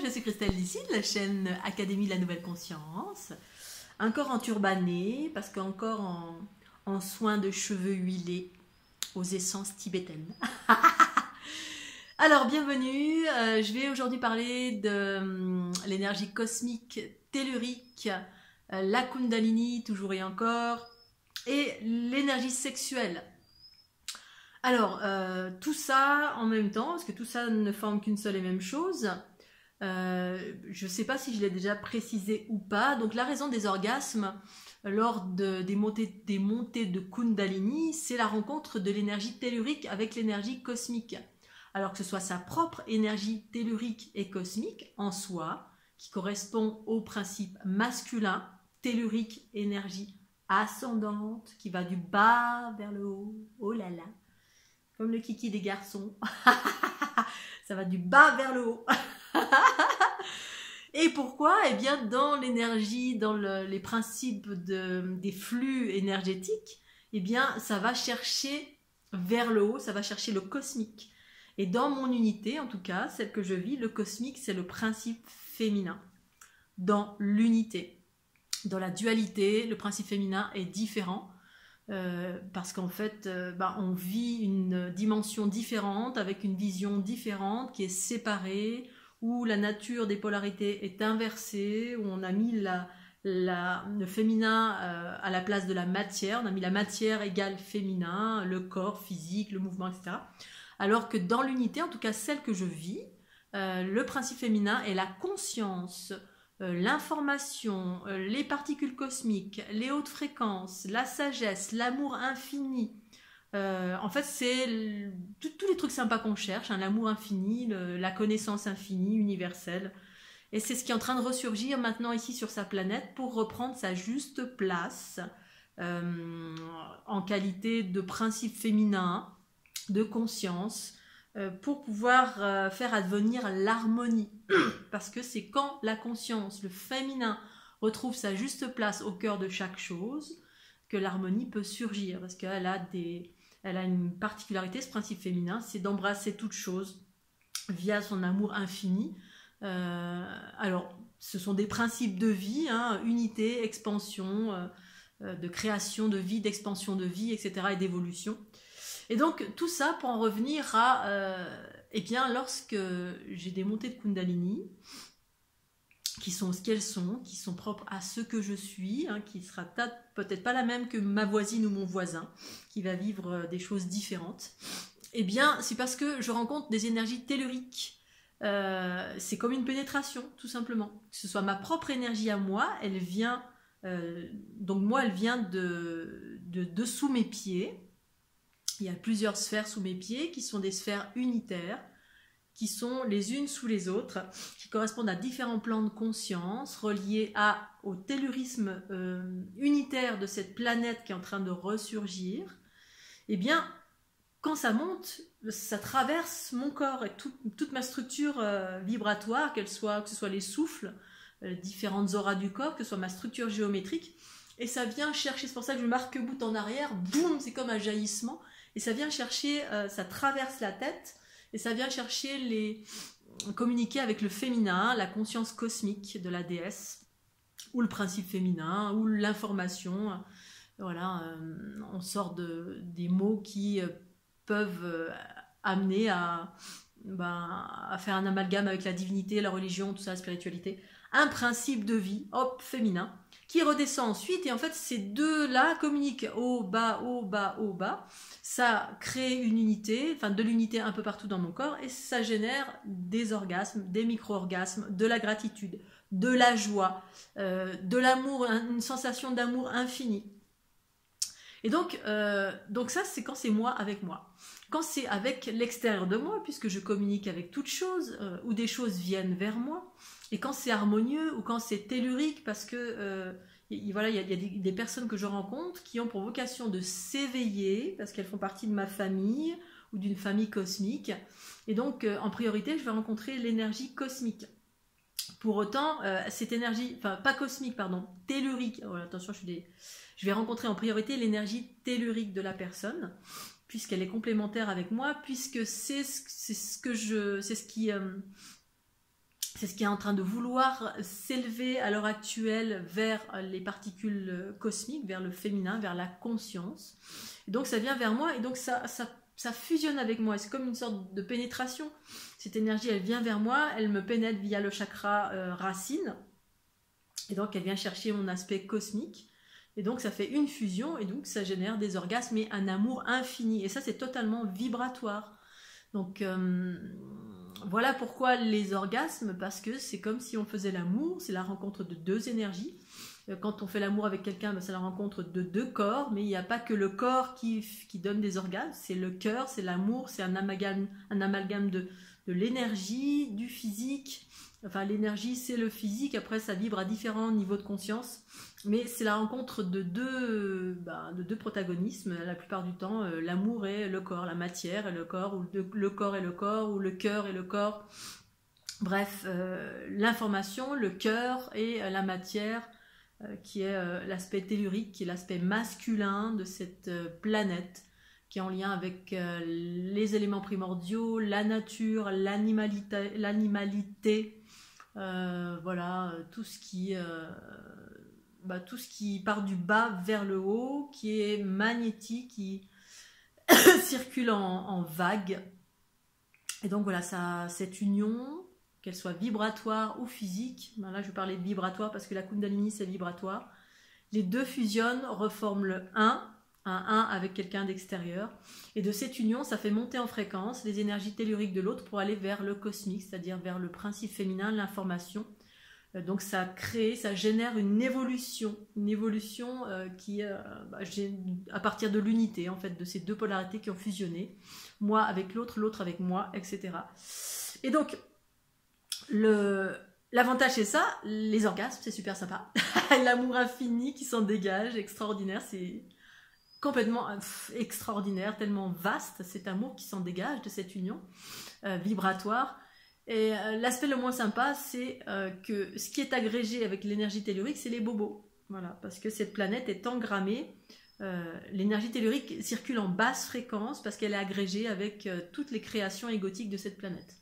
je suis Christelle d'ici, de la chaîne Académie de la Nouvelle Conscience. Encore en turbané, parce qu'encore en soins de cheveux huilés aux essences tibétaines. Alors, bienvenue. Je vais aujourd'hui parler de l'énergie cosmique tellurique, la Kundalini, toujours et encore, et l'énergie sexuelle. Alors, tout ça en même temps, parce que tout ça ne forme qu'une seule et même chose. Je ne sais pas si je l'ai déjà précisé ou pas. Donc, la raison des orgasmes lors des montées de Kundalini, c'est la rencontre de l'énergie tellurique avec l'énergie cosmique. Alors que ce soit sa propre énergie tellurique et cosmique en soi, qui correspond au principe masculin, tellurique, énergie ascendante, qui va du bas vers le haut, oh là là, comme le kiki des garçons, ça va du bas vers le haut. Et pourquoi? Eh bien, dans l'énergie, dans les principes des flux énergétiques, eh bien, ça va chercher vers le haut, ça va chercher le cosmique. Et dans mon unité, en tout cas, celle que je vis, le cosmique, c'est le principe féminin. Dans l'unité, dans la dualité, le principe féminin est différent. Parce qu'en fait, on vit une dimension différente, avec une vision différente, qui est séparée, où la nature des polarités est inversée, où on a mis le féminin à la place de la matière, on a mis la matière égale féminin, le corps physique, le mouvement, etc. Alors que dans l'unité, en tout cas celle que je vis, le principe féminin est la conscience, l'information, les particules cosmiques, les hautes fréquences, la sagesse, l'amour infini. En fait, c'est tous les trucs sympas qu'on cherche, hein, l'amour infini, la connaissance infinie, universelle. Et c'est ce qui est en train de ressurgir maintenant ici sur sa planète pour reprendre sa juste place en qualité de principe féminin, de conscience, pour pouvoir faire advenir l'harmonie. Parce que c'est quand la conscience, le féminin, retrouve sa juste place au cœur de chaque chose que l'harmonie peut surgir. Parce qu'elle a une particularité, ce principe féminin, c'est d'embrasser toute chose via son amour infini. Alors, ce sont des principes de vie, hein, unité, expansion, de création de vie, d'expansion de vie, etc. et d'évolution. Et donc, tout ça pour en revenir à, eh bien, lorsque j'ai des montées de Kundalini, qui sont ce qu'elles sont, qui sont propres à ce que je suis, hein, qui sera peut-être pas la même que ma voisine ou mon voisin, qui va vivre des choses différentes, eh bien, c'est parce que je rencontre des énergies telluriques. C'est comme une pénétration, tout simplement. Que ce soit ma propre énergie à moi, elle vient, donc moi, elle vient de dessous mes pieds. Il y a plusieurs sphères sous mes pieds qui sont des sphères unitaires, qui sont les unes sous les autres, qui correspondent à différents plans de conscience reliés au tellurisme unitaire de cette planète qui est en train de ressurgir. Eh bien, quand ça monte, ça traverse mon corps et toute ma structure vibratoire, que ce soit les souffles, les différentes auras du corps, que ce soit ma structure géométrique, et ça vient chercher, c'est pour ça que je marque bout en arrière, boum, c'est comme un jaillissement, et ça vient chercher, ça traverse la tête, et ça vient chercher communiquer avec le féminin, la conscience cosmique de la déesse, ou le principe féminin, ou l'information. Voilà, on sort des mots qui peuvent amener à faire un amalgame avec la divinité, la religion, tout ça, la spiritualité. Un principe de vie, hop, féminin, qui redescend ensuite, et en fait ces deux-là communiquent haut, bas, haut, bas, haut, bas. Ça crée une unité, enfin de l'unité un peu partout dans mon corps, et ça génère des orgasmes, des micro-orgasmes, de la gratitude, de la joie, de l'amour, une sensation d'amour infini. Et donc ça, c'est quand c'est moi avec moi. Quand c'est avec l'extérieur de moi, puisque je communique avec toute chose, où des choses viennent vers moi, et quand c'est harmonieux, ou quand c'est tellurique, parce que voilà, il y a des personnes que je rencontre qui ont pour vocation de s'éveiller, parce qu'elles font partie de ma famille, ou d'une famille cosmique, et donc en priorité, je vais rencontrer l'énergie cosmique. Pour autant, cette énergie, enfin pas cosmique, pardon, tellurique, oh, attention, je vais rencontrer en priorité l'énergie tellurique de la personne, puisqu'elle est complémentaire avec moi, puisque c'est ce c'est ce qui est en train de vouloir s'élever à l'heure actuelle vers les particules cosmiques, vers le féminin, vers la conscience. Et donc ça vient vers moi et donc ça fusionne avec moi. C'est comme une sorte de pénétration. Cette énergie, elle vient vers moi, elle me pénètre via le chakra racine. Et donc elle vient chercher mon aspect cosmique. Et donc ça fait une fusion et donc ça génère des orgasmes et un amour infini. Et ça, c'est totalement vibratoire. Donc voilà pourquoi les orgasmes, parce que c'est comme si on faisait l'amour, c'est la rencontre de deux énergies. Quand on fait l'amour avec quelqu'un, c'est la rencontre de deux corps, mais il n'y a pas que le corps qui donne des orgasmes, c'est le cœur, c'est l'amour, c'est un amalgame de l'énergie, du physique. Enfin, l'énergie, c'est le physique, après ça vibre à différents niveaux de conscience, mais c'est la rencontre de deux protagonismes, la plupart du temps, l'amour et le corps, la matière et le corps, ou le corps et le corps, ou le cœur et le corps. Bref, l'information, le cœur et la matière, qui est l'aspect tellurique, qui est l'aspect masculin de cette planète, qui est en lien avec les éléments primordiaux, la nature, l'animalité, voilà, tout ce qui part du bas vers le haut, qui est magnétique, qui circule en vagues. Et donc voilà, cette union, qu'elle soit vibratoire ou physique, ben là je parlais de vibratoire parce que la Kundalini c'est vibratoire, les deux fusionnent, reforment le 1, un 1 avec quelqu'un d'extérieur, et de cette union ça fait monter en fréquence les énergies telluriques de l'autre pour aller vers le cosmique, c'est-à-dire vers le principe féminin, l'information. Donc ça génère une évolution qui à partir de l'unité en fait, de ces deux polarités qui ont fusionné, moi avec l'autre, l'autre avec moi, etc. Et donc l'avantage c'est ça, les orgasmes, c'est super sympa. L'amour infini qui s'en dégage, extraordinaire, c'est complètement extraordinaire, tellement vaste cet amour qui s'en dégage de cette union vibratoire. Et l'aspect le moins sympa, c'est que ce qui est agrégé avec l'énergie tellurique, c'est les bobos. Voilà, parce que cette planète est engrammée. L'énergie tellurique circule en basse fréquence parce qu'elle est agrégée avec toutes les créations égotiques de cette planète.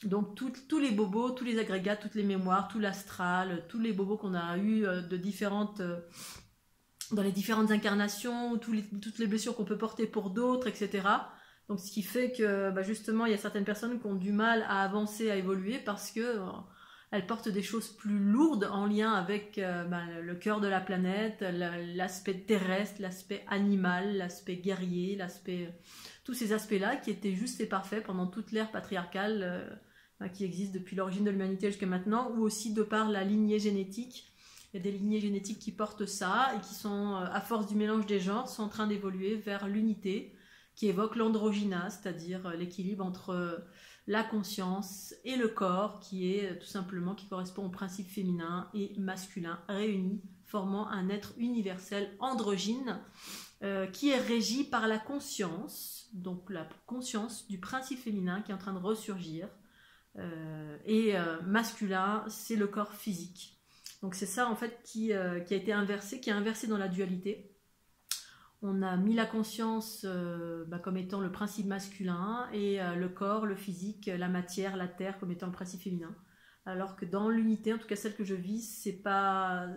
Donc tous les bobos, tous les agrégats, toutes les mémoires, tout l'astral, tous les bobos qu'on a eu dans les différentes incarnations, toutes les blessures qu'on peut porter pour d'autres, etc. Donc ce qui fait que justement il y a certaines personnes qui ont du mal à avancer, à évoluer parce que elles portent des choses plus lourdes en lien avec le cœur de la planète, l'aspect terrestre, l'aspect animal, l'aspect guerrier, tous ces aspects-là qui étaient justes et parfaits pendant toute l'ère patriarcale qui existe depuis l'origine de l'humanité jusqu'à maintenant, ou aussi de par la lignée génétique. Il y a des lignées génétiques qui portent ça et qui sont, à force du mélange des genres, sont en train d'évoluer vers l'unité, qui évoque l'androgyna, c'est-à-dire l'équilibre entre la conscience et le corps, qui correspond au principe féminin et masculin réunis, formant un être universel androgyne qui est régi par la conscience, donc la conscience du principe féminin qui est en train de ressurgir, et masculin, c'est le corps physique. Donc c'est ça en fait qui a été inversé, qui est inversé dans la dualité. On a mis la conscience comme étant le principe masculin et le corps, le physique, la matière, la terre comme étant le principe féminin. Alors que dans l'unité, en tout cas celle que je vis, c'est pas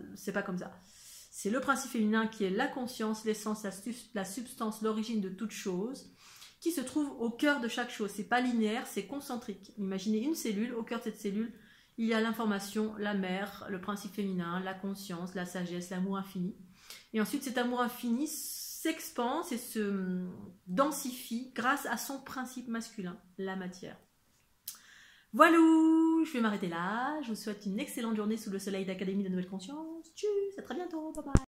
comme ça. C'est le principe féminin qui est la conscience, l'essence, la substance, l'origine de toute chose, qui se trouve au cœur de chaque chose. C'est pas linéaire, c'est concentrique. Imaginez une cellule, au cœur de cette cellule, il y a l'information, la mère, le principe féminin, la conscience, la sagesse, l'amour infini. Et ensuite cet amour infini s'expanse et se densifie grâce à son principe masculin, la matière. Voilà, je vais m'arrêter là. Je vous souhaite une excellente journée sous le soleil d'Académie de Nouvelle Conscience. Tchuss, à très bientôt, bye bye.